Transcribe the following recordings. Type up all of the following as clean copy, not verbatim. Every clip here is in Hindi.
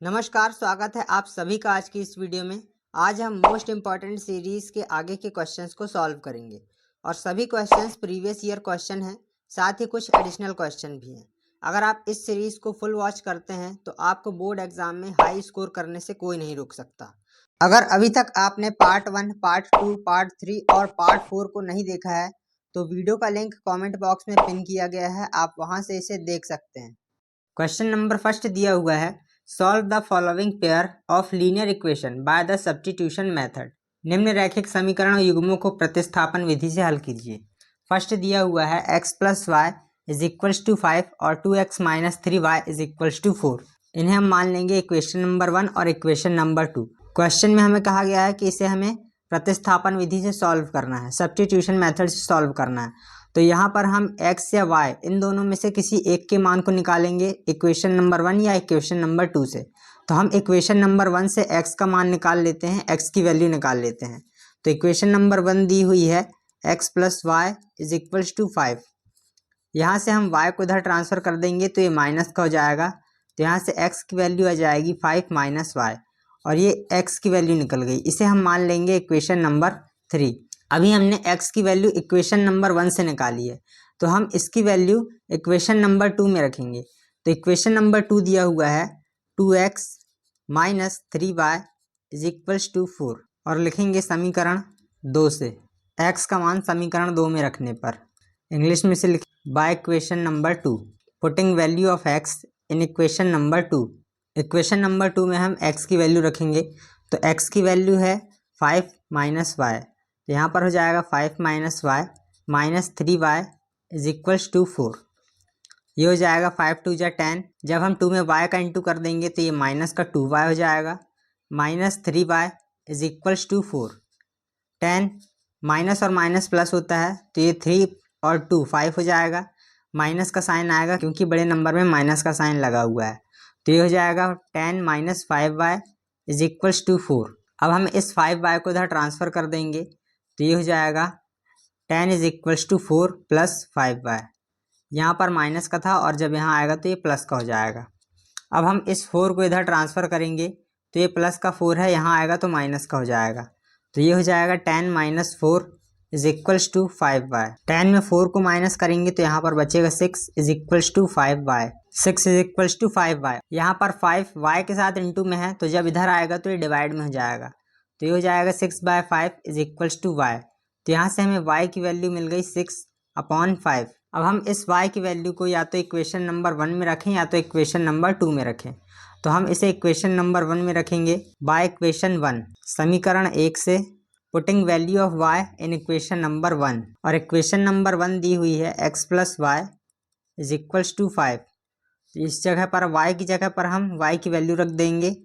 नमस्कार, स्वागत है आप सभी का आज की इस वीडियो में। आज हम मोस्ट इम्पॉर्टेंट सीरीज़ के आगे के क्वेश्चंस को सॉल्व करेंगे और सभी क्वेश्चंस प्रीवियस ईयर क्वेश्चन हैं, साथ ही कुछ एडिशनल क्वेश्चन भी हैं। अगर आप इस सीरीज़ को फुल वॉच करते हैं तो आपको बोर्ड एग्जाम में हाई स्कोर करने से कोई नहीं रोक सकता। अगर अभी तक आपने पार्ट 1, पार्ट 2, पार्ट 3 और पार्ट 4 को नहीं देखा है तो वीडियो का लिंक कॉमेंट बॉक्स में पिन किया गया है, आप वहाँ से इसे देख सकते हैं। क्वेश्चन नंबर फर्स्ट दिया हुआ है, solve the following pair of linear equation by the substitution method. निम्न रैखिक समीकरण और युग्मों को प्रतिस्थापन विधि से हल कीजिए। फर्स्ट दिया हुआ है x plus y is equals to 5 और 2x minus 3y is equals to 4। इन्हें हम मान लेंगे इक्वेशन नंबर 1 और इक्वेशन नंबर 2। क्वेश्चन में हमें कहा गया है कि इसे हमें प्रतिस्थापन विधि से सॉल्व करना है, सब्स्टिट्यूशन मेथड से सॉल्व करना है। तो यहाँ पर हम x या y इन दोनों में से किसी एक के मान को निकालेंगे, इक्वेशन नंबर 1 या इक्वेशन नंबर 2 से। तो हम इक्वेशन नंबर 1 से x का मान निकाल लेते हैं, x की वैल्यू निकाल लेते हैं। तो इक्वेशन नंबर 1 दी हुई है x plus y is equals to 5। यहाँ से हम y को इधर ट्रांसफ़र कर देंगे तो ये माइनस का हो जाएगा। तो यहाँ से x की वैल्यू आ जाएगी 5 माइनस वाई और ये x की वैल्यू निकल गई। इसे हम मान लेंगे इक्वेशन नंबर 3। अभी हमने x की वैल्यू इक्वेशन नंबर 1 से निकाली है तो हम इसकी वैल्यू इक्वेशन नंबर 2 में रखेंगे। तो इक्वेशन नंबर 2 दिया हुआ है 2x minus 3y is equals to 4 और लिखेंगे समीकरण 2 से x का मान समीकरण 2 में रखने पर। इंग्लिश में से लिखें by equation number 2, putting value of x in equation number 2। Equation number 2 में हम x की वैल्यू रखेंगे तो x की वैल्यू है 5 माइनस वाई। तो यहाँ पर हो जाएगा 5 minus y minus 3y is equals to 4। ये हो जाएगा 5 टू जा 10। जब हम 2 में y का इंटू कर देंगे तो ये माइनस का 2y हो जाएगा minus 3y is equals to 4। 10 minus और माइनस प्लस होता है तो ये 3 और 2 5 हो जाएगा। माइनस का साइन आएगा क्योंकि बड़े नंबर में माइनस का साइन लगा हुआ है। तो ये हो जाएगा 10 minus 5y is equals to 4। अब हम इस 5y को इधर ट्रांसफ़र कर देंगे तो ये हो जाएगा 10 is equals to 4 plus 5y। यहाँ पर माइनस का था और जब यहाँ आएगा तो ये प्लस का हो जाएगा। अब हम इस 4 को इधर ट्रांसफ़र करेंगे तो ये प्लस का 4 है, यहाँ आएगा तो माइनस का हो जाएगा। तो ये हो जाएगा 10 minus 4 is equals to 5y। 10 में 4 को माइनस करेंगे तो यहाँ पर बचेगा 6 is equals to 5y। 6 is equals to 5y। यहाँ पर 5 y के साथ इंटू में है तो जब इधर आएगा तो ये डिवाइड में हो जाएगा। तो ये हो जाएगा 6/5 इज इक्वल्स टू y। तो यहाँ से हमें y की वैल्यू मिल गई 6/5। अब हम इस y की वैल्यू को या तो इक्वेशन नंबर 1 में रखें या तो इक्वेशन नंबर 2 में रखें। तो हम इसे इक्वेशन नंबर 1 में रखेंगे बाय इक्वेशन 1, समीकरण 1 से putting value of y in equation number 1। और इक्वेशन नंबर 1 दी हुई है x plus y is equals to 5। तो इस जगह पर y की जगह पर हम y की वैल्यू रख देंगे।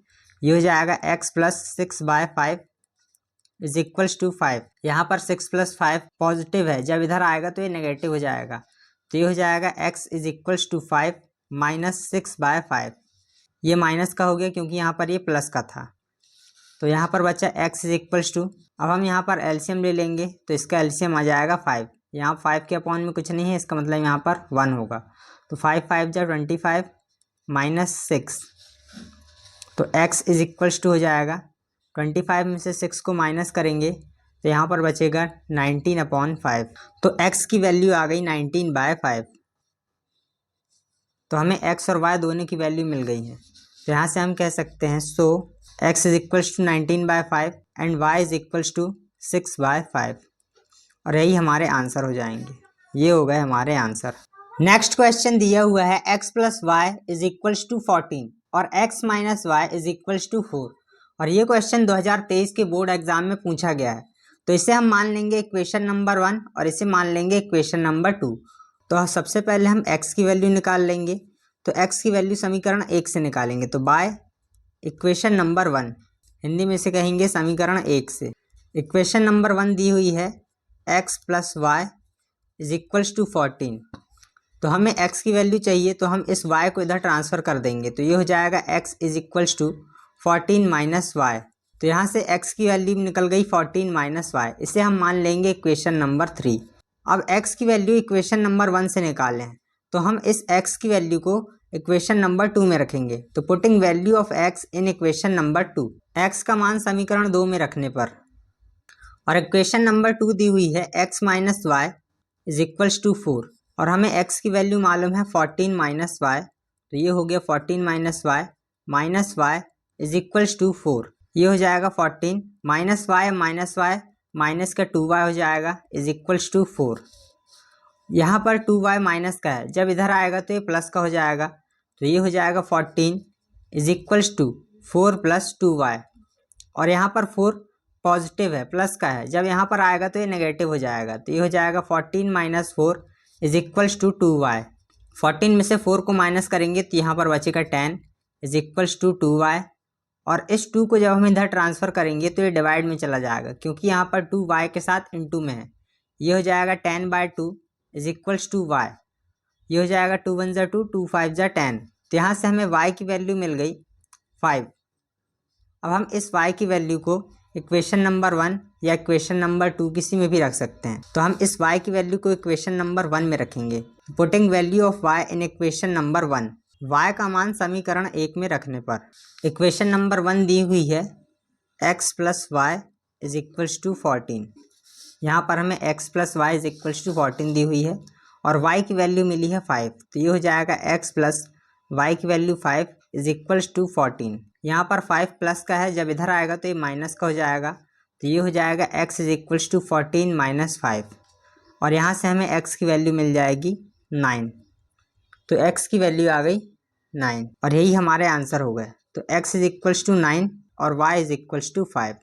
ये हो जाएगा x plus 6/5 is equals to 5। यहाँ पर 6 प्लस 5 पॉजिटिव है, जब इधर आएगा तो ये नेगेटिव हो जाएगा। तो ये हो जाएगा x is equals to 5 minus 6/5। ये माइनस का हो गया क्योंकि यहाँ पर ये प्लस का था। तो यहाँ पर बचा x इज इक्वल्स टू, अब हम यहाँ पर एलसीएम ले लेंगे तो इसका एलसीएम आ जाएगा 5। यहाँ 5 के अपॉन में कुछ नहीं है, इसका मतलब यहाँ पर 1 होगा। तो 5 5 जा 25 माइनस 6। तो x इज इक्वल्स टू हो जाएगा 25 में से 6 को माइनस करेंगे तो यहाँ पर बचेगा 19/5। तो x की वैल्यू आ गई 19/5। तो हमें x और y दोनों की वैल्यू मिल गई है। तो यहाँ से हम कह सकते हैं so x is equals to 19/5 and y is equals to 6/5 और यही हमारे आंसर हो जाएंगे। ये हो गए हमारे आंसर। नेक्स्ट क्वेश्चन दिया हुआ है x plus y is equals to 14 और x minus y is equals to 4 और ये क्वेश्चन 2023 के बोर्ड एग्जाम में पूछा गया है। तो इसे हम मान लेंगे इक्वेशन नंबर 1 और इसे मान लेंगे इक्वेशन नंबर 2। तो सबसे पहले हम x की वैल्यू निकाल लेंगे। तो x की वैल्यू समीकरण 1 से निकालेंगे तो बाय इक्वेशन नंबर 1, हिंदी में से कहेंगे समीकरण 1 से। इक्वेशन नंबर 1 दी हुई है x plus y is equals to 14। तो हमें x की वैल्यू चाहिए तो हम इस y को इधर ट्रांसफ़र कर देंगे तो ये हो जाएगा x is equals to 14 minus y. तो यहाँ से x की वैल्यू निकल गई 14 माइनस वाई। इसे हम मान लेंगे इक्वेशन नंबर 3। अब x की वैल्यू इक्वेशन नंबर 1 से निकालें तो हम इस x की वैल्यू को इक्वेशन नंबर 2 में रखेंगे। तो putting value of x in equation number 2, x का मान समीकरण 2 में रखने पर, और इक्वेशन नंबर 2 दी हुई है x minus y is equals to 4, और हमें x की वैल्यू मालूम है 14 माइनस वाई, तो ये हो गया 14 minus y is equals to 4। ये हो जाएगा 14 माइनस वाई माइनस का 2y हो जाएगा इज इक्वल्स टू 4। यहाँ पर 2y माइनस का है, जब इधर आएगा तो ये प्लस का हो जाएगा, तो ये हो जाएगा 14 is equals to 4 plus 2y, और यहाँ पर 4 पॉजिटिव है, प्लस का है, जब यहाँ पर आएगा तो ये नेगेटिव हो जाएगा, तो ये हो जाएगा 14 minus 4 is equals to 2y। 14 में से 4 को माइनस करेंगे तो यहाँ पर बचेगा 10 इज इक्वल्स टू 2y, और इस 2 को जब हम इधर ट्रांसफ़र करेंगे तो ये डिवाइड में चला जाएगा, क्योंकि यहाँ पर 2y के साथ इनटू में है। ये हो जाएगा 10/2 इज इक्वल्स टू y। ये हो जाएगा 2 1 ज़ा 2, 2 5 ज़ा 10, तो यहाँ से हमें y की वैल्यू मिल गई 5। अब हम इस y की वैल्यू को इक्वेशन नंबर 1 या इक्वेशन नंबर 2 किसी में भी रख सकते हैं। तो हम इस y की वैल्यू को इक्वेशन नंबर 1 में रखेंगे। Putting value of y in equation number 1, y का मान समीकरण 1 में रखने पर, इक्वेशन नंबर 1 दी हुई है x plus y is equals to 14। यहाँ पर हमें x plus y is equals to 14 दी हुई है, और y की वैल्यू मिली है 5, तो ये हो जाएगा x प्लस वाई की वैल्यू 5 इज इक्वल्स टू 14। यहाँ पर 5 प्लस का है, जब इधर आएगा तो ये माइनस का हो जाएगा, तो ये हो जाएगा x is equals to 14 minus 5, और यहाँ से हमें x की वैल्यू मिल जाएगी 9। तो x की वैल्यू आ गई 9, और यही हमारे आंसर हो गए। तो x इज इक्वल्स टू 9 और y इज इक्वल्स टू 5,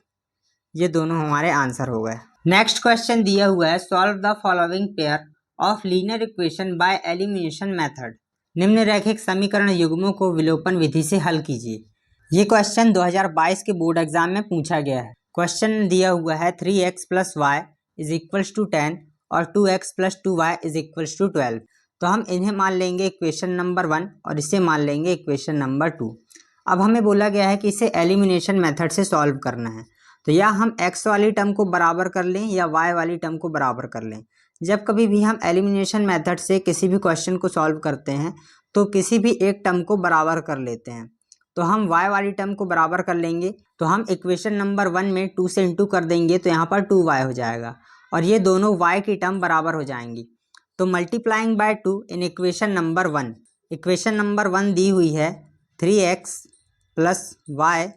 ये दोनों हमारे आंसर हो गए। नेक्स्ट क्वेश्चन दिया हुआ है, solve the following pair of linear equation by elimination method. निम्नरेखिक समीकरण युग्मों को विलोपन विधि से हल कीजिए। ये क्वेश्चन 2022 के बोर्ड एग्जाम में पूछा गया है। क्वेश्चन दिया हुआ है 3x plus y is equals to 10 और 2x plus 2y is equals to 12। तो हम इन्हें मान लेंगे इक्वेशन नंबर 1 और इसे मान लेंगे इक्वेशन नंबर 2। अब हमें बोला गया है कि इसे एलिमिनेशन मेथड से सॉल्व करना है, तो या हम x वाली टर्म को बराबर कर लें या y वाली टर्म को बराबर कर लें। जब कभी भी हम एलिमिनेशन मेथड से किसी भी क्वेश्चन को सॉल्व करते हैं तो किसी भी एक टर्म को बराबर कर लेते हैं। तो हम y वाली टर्म को बराबर कर लेंगे, तो हम इक्वेशन नंबर 1 में 2 से इंटू कर देंगे, तो यहाँ पर 2y हो जाएगा, और ये दोनों y की टर्म बराबर हो जाएंगी। तो multiplying by 2 in equation number 1, equation number 1 दी हुई है 3x plus y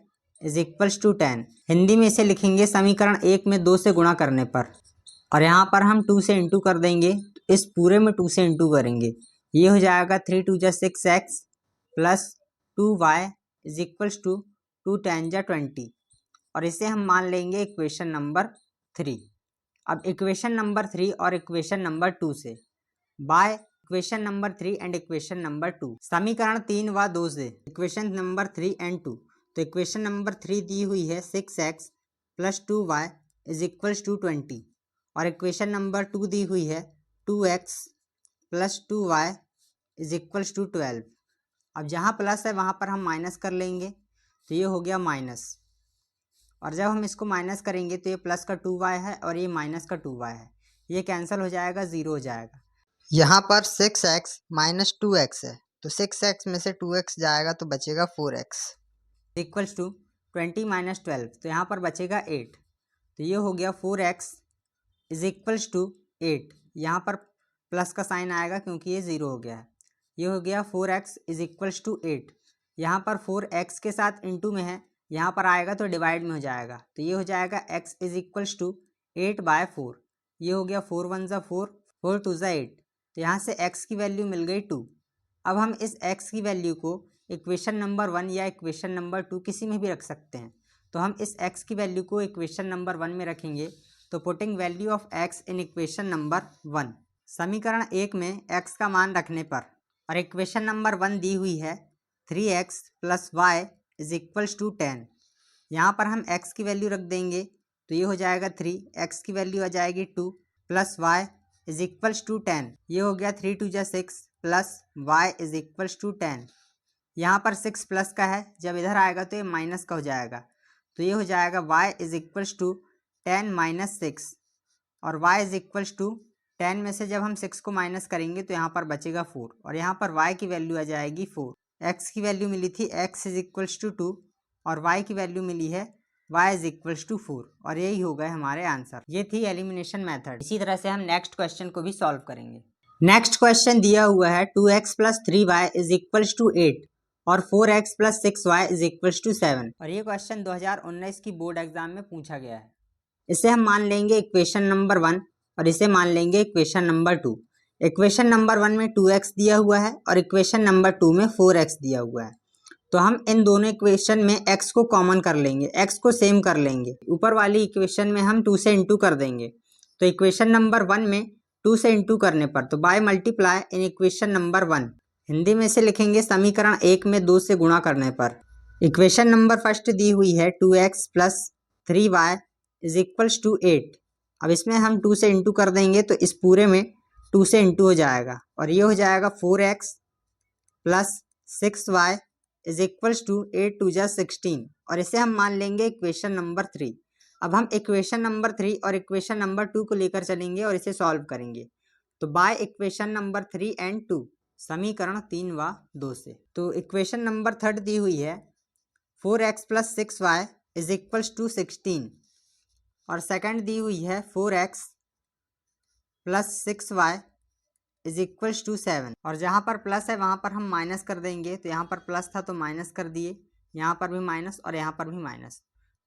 is equals to 10। Hindi में इसे लिखेंगे समीकरण 1 में 2 से गुणा करने पर, और यहाँ पर हम 2 से इंटू कर देंगे, इस पूरे में 2 से इंटू करेंगे। ये हो जाएगा 3 2 ज़ा 6x plus 2y is equals to 2 10 ज़ा 20, और इसे हम मान लेंगे इक्वेशन नंबर 3। अब इक्वेशन नंबर 3 और इक्वेशन नंबर 2 से by equation number 3 and equation number 2, समीकरण 3 व 2 से इक्वेशन नंबर 3 एंड 2। तो इक्वेशन नंबर 3 दी हुई है 6x plus 2y is equals to 20, और इक्वेशन नंबर 2 दी हुई है 2x plus 2y is equals to 12। अब जहाँ प्लस है वहाँ पर हम माइनस कर लेंगे, तो ये हो गया माइनस, और जब हम इसको माइनस करेंगे तो ये प्लस का 2y है और ये माइनस का 2y है, ये कैंसिल हो जाएगा, 0 हो जाएगा। यहाँ पर 6x माइनस 2x है, तो 6x में से 2x जाएगा तो बचेगा 4x इक्वल्स टू 20 माइनस 12, तो यहाँ पर बचेगा 8, तो ये हो गया 4x इज इक्वल्स टू 8। यहाँ पर प्लस का साइन आएगा क्योंकि ये 0 हो गया है। ये हो गया 4x इज इक्वल्स टू 8। यहाँ पर 4x के साथ इंटू में है, यहाँ पर आएगा तो डिवाइड में हो जाएगा, तो ये हो जाएगा x इज इक्वल्स टू 8/4। ये हो गया 4 1 ज़ा 4, 4 2 ज़ा 8, तो यहाँ से x की वैल्यू मिल गई 2। अब हम इस x की वैल्यू को इक्वेशन नंबर 1 या इक्वेशन नंबर 2 किसी में भी रख सकते हैं। तो हम इस x की वैल्यू को इक्वेशन नंबर 1 में रखेंगे। तो putting value of x in equation number 1, समीकरण 1 में x का मान रखने पर, और इक्वेशन नंबर 1 दी हुई है 3x plus y is equals to 10। यहाँ पर हम x की वैल्यू रख देंगे, तो ये हो जाएगा 3, x की वैल्यू आ जाएगी 2 plus y is equals to 10। ये हो गया 3 2 ज़ा 6 plus y is equals to 10। यहाँ पर 6 प्लस का है, जब इधर आएगा तो ये माइनस का हो जाएगा, तो ये हो जाएगा y is equals to 10 minus 6, और y इज इक्वल्स टू 10 में से जब हम 6 को माइनस करेंगे तो यहाँ पर बचेगा 4 और यहाँ पर y की वैल्यू आ जाएगी 4। x की वैल्यू मिली थी x इज इक्वल्स टू 2 और y की वैल्यू मिली है y इज इक्वल्स टू 4 और यही हो गए हमारे आंसर। ये थी एलिमिनेशन मेथड। इसी तरह से हम नेक्स्ट क्वेश्चन को भी सॉल्व करेंगे। नेक्स्ट क्वेश्चन दिया हुआ है 2x plus 3y is equals to 8 और 4x plus 6y is equals to 7 और ये क्वेश्चन 2019 की बोर्ड एग्जाम में पूछा गया है। इसे हम मान लेंगे इक्वेशन नंबर 1 और इसे मान लेंगे इक्वेशन नंबर 2। इक्वेशन नंबर 1 में 2x दिया हुआ है और इक्वेशन नंबर 2 में 4x दिया हुआ है। तो हम इन दोनों इक्वेशन में x को कॉमन कर लेंगे, x को सेम कर लेंगे। ऊपर वाली इक्वेशन में हम 2 से इंटू कर देंगे। तो इक्वेशन नंबर 1 में 2 से इंटू करने पर तो by multiply in equation number 1। Hindi में से लिखेंगे समीकरण 1 में 2 से गुणा करने पर। इक्वेशन नंबर फर्स्ट दी हुई है 2x plus 3y is equals to 8। अब इसमें हम 2 से इंटू कर देंगे तो इस पूरे में 2 से इंटू हो जाएगा और ये हो जाएगा 4x plus 6y is equals to 8 2 जा 16 और इसे हम मान लेंगे इक्वेशन नंबर 3। अब हम इक्वेशन नंबर 3 और इक्वेशन नंबर 2 को लेकर चलेंगे और इसे सॉल्व करेंगे। तो बाय इक्वेशन नंबर 3 एंड 2 समीकरण 3 व 2 से। तो इक्वेशन नंबर 3 दी हुई है 4x plus 6y is equals to 16 और सेकंड दी हुई है 4x plus 6y is equals to 7 और जहाँ पर प्लस है वहाँ पर हम माइनस कर देंगे। तो यहाँ पर प्लस था तो माइनस कर दिए, यहाँ पर भी माइनस और यहाँ पर भी माइनस।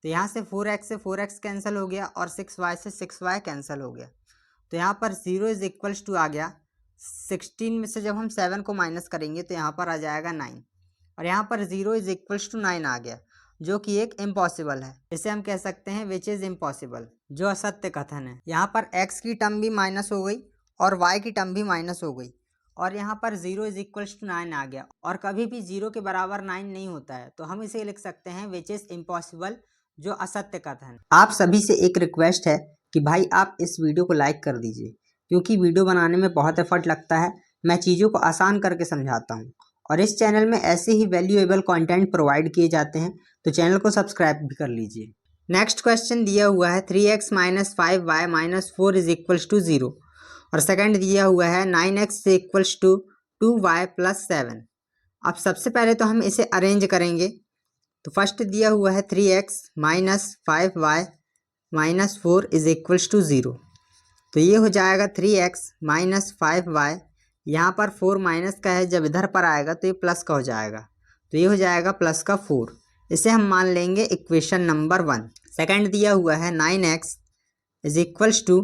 तो यहाँ से 4x से 4x कैंसिल हो गया और 6y से 6y कैंसिल हो गया। तो यहाँ पर 0 इज इक्वल्स टू आ गया। 16 में से जब हम 7 को माइनस करेंगे तो यहाँ पर आ जाएगा 9 और यहाँ पर 0 इज इक्वल्स टू 9 आ गया, जो कि एक इम्पॉसिबल है। इसे हम कह सकते हैं विच इज़ इम्पॉसिबल, जो असत्य कथन है। यहाँ पर x की टर्म भी माइनस हो गई और y की टर्म भी माइनस हो गई और यहाँ पर 0 इज इक्वल्स टू 9 आ गया और कभी भी 0 के बराबर 9 नहीं होता है। तो हम इसे लिख सकते हैं विच इज़ इम्पॉसिबल, जो असत्य कथन है। आप सभी से एक रिक्वेस्ट है कि भाई आप इस वीडियो को लाइक कर दीजिए, क्योंकि वीडियो बनाने में बहुत एफर्ट लगता है। मैं चीज़ों को आसान करके समझाता हूँ और इस चैनल में ऐसे ही वैल्यूएबल कंटेंट प्रोवाइड किए जाते हैं, तो चैनल को सब्सक्राइब भी कर लीजिए। नेक्स्ट क्वेश्चन दिया हुआ है 3x minus 5y minus 4 is equals to 0 और सेकंड दिया हुआ है 9x equals to 2y plus 7। अब सबसे पहले तो हम इसे अरेंज करेंगे। तो फर्स्ट दिया हुआ है 3x minus 5y minus 4 is equals to 0। तो ये हो जाएगा 3x माइनस 5y, यहाँ पर 4 माइनस का है, जब इधर पर आएगा तो ये प्लस का हो जाएगा। तो ये हो जाएगा प्लस का 4। इसे हम मान लेंगे इक्वेशन नंबर 1। सेकंड दिया हुआ है 9x is equals to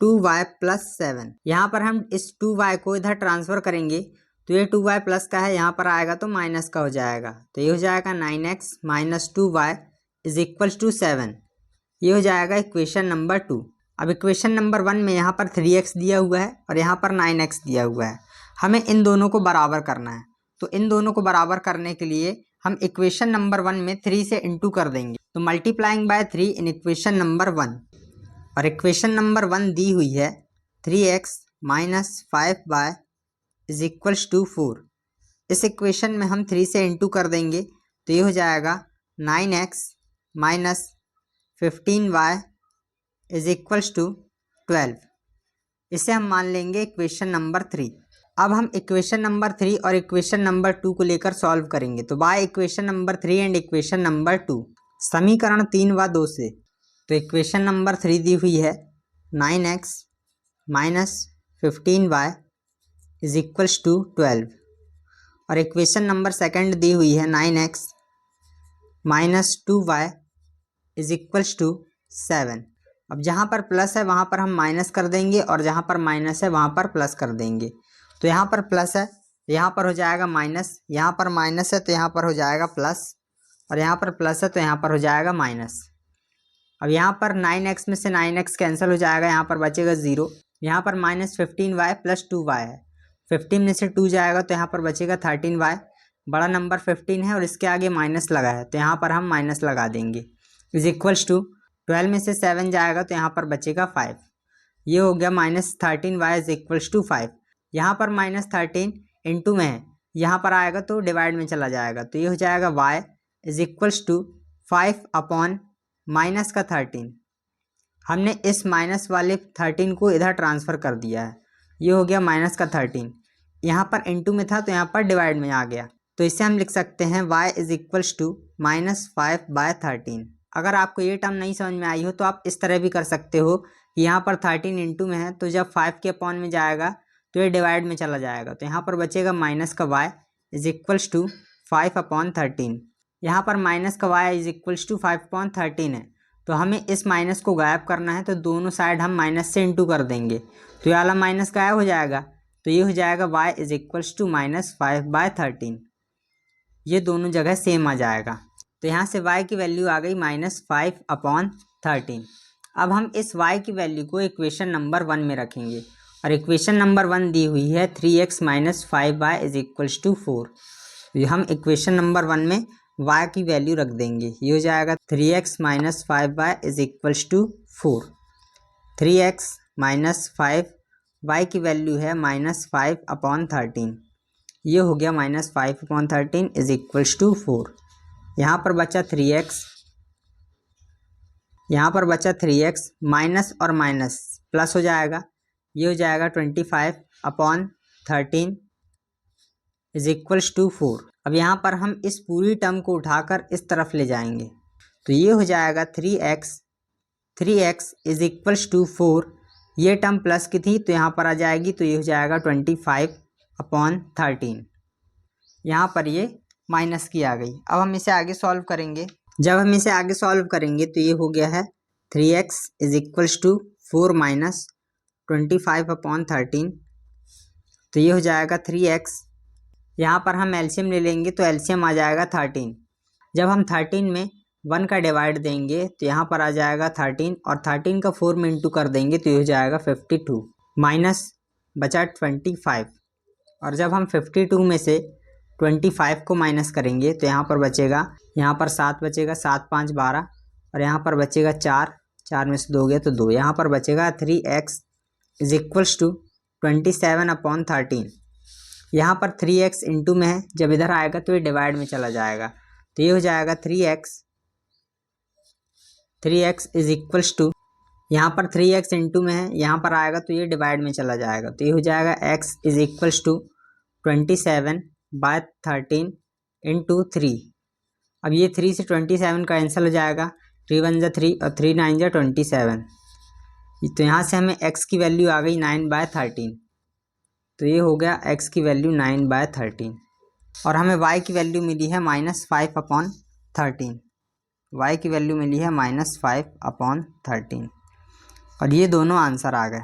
2y plus 7। यहाँ पर हम इस 2y को इधर ट्रांसफ़र करेंगे तो ये 2y प्लस का है, यहाँ पर आएगा तो माइनस का हो जाएगा। तो ये हो जाएगा 9x minus 2y is equals to 7। ये हो जाएगा इक्वेशन नंबर 2। अब इक्वेशन नंबर 1 में यहाँ पर 3x दिया हुआ है और यहाँ पर 9x दिया हुआ है। हमें इन दोनों को बराबर करना है। तो इन दोनों को बराबर करने के लिए हम इक्वेशन नंबर 1 में 3 से इंटू कर देंगे। तो मल्टीप्लाइंग बाय 3 इन इक्वेशन नंबर 1 और इक्वेशन नंबर 1 दी हुई है 3x minus 5y is equals to 4। इस इक्वेशन में हम 3 से इंटू कर देंगे तो ये हो जाएगा 9x minus 15y is equals to 12। इसे हम मान लेंगे इक्वेशन नंबर 3। अब हम इक्वेशन नंबर 3 और इक्वेशन नंबर 2 को लेकर सॉल्व करेंगे। तो by equation number 3 and equation number 2 समीकरण 3 व 2 से। तो इक्वेशन नंबर 3 दी हुई है 9x minus 15y is equals to 12 और इक्वेशन नंबर सेकंड दी हुई है 9x minus 2y is equals to 7। अब जहाँ पर प्लस है वहाँ पर हम माइनस कर देंगे और जहाँ पर माइनस है वहाँ पर प्लस कर देंगे। तो यहाँ पर प्लस है, यहाँ पर हो जाएगा माइनस, यहाँ पर माइनस है तो यहाँ पर हो जाएगा प्लस और यहाँ पर प्लस है तो यहाँ पर हो जाएगा माइनस। अब यहाँ पर 9x में से 9x कैंसिल हो जाएगा, यहाँ पर बचेगा 0। यहाँ पर माइनस 15y प्लस 2y है, 15 में से 2 जाएगा तो यहाँ पर बचेगा 13y। बड़ा नंबर 15 है और इसके आगे माइनस लगा है तो यहाँ पर हम माइनस लगा देंगे। इज इक्वल्स टू 12 में से 7 जाएगा तो यहाँ पर बचेगा 5। ये हो गया minus 13y is equals to 5। यहाँ पर माइनस 13 इंटू में है, यहाँ पर आएगा तो डिवाइड में चला जाएगा। तो ये हो जाएगा y is equals to 5 upon minus का 13। हमने इस माइनस वाले 13 को इधर ट्रांसफ़र कर दिया है, ये हो गया माइनस का 13। यहाँ पर इनटू में था तो यहाँ पर डिवाइड में आ गया, तो इससे हम लिख सकते हैं y इज इक्वल्स टू -5/13। अगर आपको ये टर्म नहीं समझ में आई हो तो आप इस तरह भी कर सकते हो कि यहाँ पर 13 इंटू में है तो जब 5 के अपॉन में जाएगा तो ये डिवाइड में चला जाएगा, तो यहाँ पर बचेगा माइनस का y इज इक्वल्स टू 5/13। यहाँ पर माइनस का y इज इक्वल्स टू 5/13 है, तो हमें इस माइनस को गायब करना है, तो दोनों साइड हम माइनस से इंटू कर देंगे, तो ये वाला माइनस गायब हो जाएगा, तो ये हो जाएगा y इज इक्वल्स टू -5/13। ये दोनों जगह सेम आ जाएगा, तो यहाँ से y की वैल्यू आ गई -5/13। अब हम इस y की वैल्यू को इक्वेशन नंबर 1 में रखेंगे, और इक्वेशन नंबर 1 दी हुई है 3x - 5y is equals to 4। तो हम इक्वेशन नंबर 1 में y की वैल्यू रख देंगे, ये हो जाएगा 3x - 5y is equals to 4। 3x - 5y की वैल्यू है -5/13, ये हो गया -5/13 इज इक्वल्स टू 4। यहाँ पर बचा 3x, यहाँ पर बचा 3x, माइनस और माइनस प्लस हो जाएगा, ये हो जाएगा 25/13 इज इक्वल्स टू 4। अब यहाँ पर हम इस पूरी टर्म को उठाकर इस तरफ ले जाएंगे, तो ये हो जाएगा 3x इज इक्वल्स टू 4। ये टर्म प्लस की थी तो यहाँ पर आ जाएगी, तो ये हो जाएगा 25/13। यहाँ पर ये माइनस की आ गई। अब हम इसे आगे सॉल्व करेंगे। जब हम इसे आगे सॉल्व करेंगे तो ये हो गया है 3x is equals to 4 minus 25/13, तो ये हो जाएगा 3x। यहाँ पर हम एलसीएम ले लेंगे तो एलसीएम आ जाएगा 13। जब हम 13 में 1 का डिवाइड देंगे तो यहाँ पर आ जाएगा 13, और 13 का 4 में इंटू कर देंगे तो ये हो जाएगा 52, माइनस बचा 25। और जब हम 52 में से 25 को माइनस करेंगे तो यहाँ पर बचेगा, यहाँ पर 7 बचेगा, 7 5 12, और यहाँ पर बचेगा 4, 4 में से 2 गया तो 2। यहाँ पर बचेगा 3x इज इक्वल्स टू 27/13। यहाँ पर 3x इंटू में है, जब इधर आएगा तो ये डिवाइड में चला जाएगा, तो ये हो जाएगा 3x इज इक्वल्स टू, यहाँ पर 3x इंटू में है, यहाँ पर आएगा तो ये डिवाइड में चला जाएगा, तो ये हो जाएगा x is equals to 27/13 into 3। अब ये 3 से 27 का कैंसिल हो जाएगा, 3 1 जा 3 और 3 9 जा 27, तो यहाँ से हमें x की वैल्यू आ गई 9/13। तो ये हो गया x की वैल्यू 9/13, और हमें y की वैल्यू मिली है -5/13। y की वैल्यू मिली है -5/13, और ये दोनों आंसर आ गए।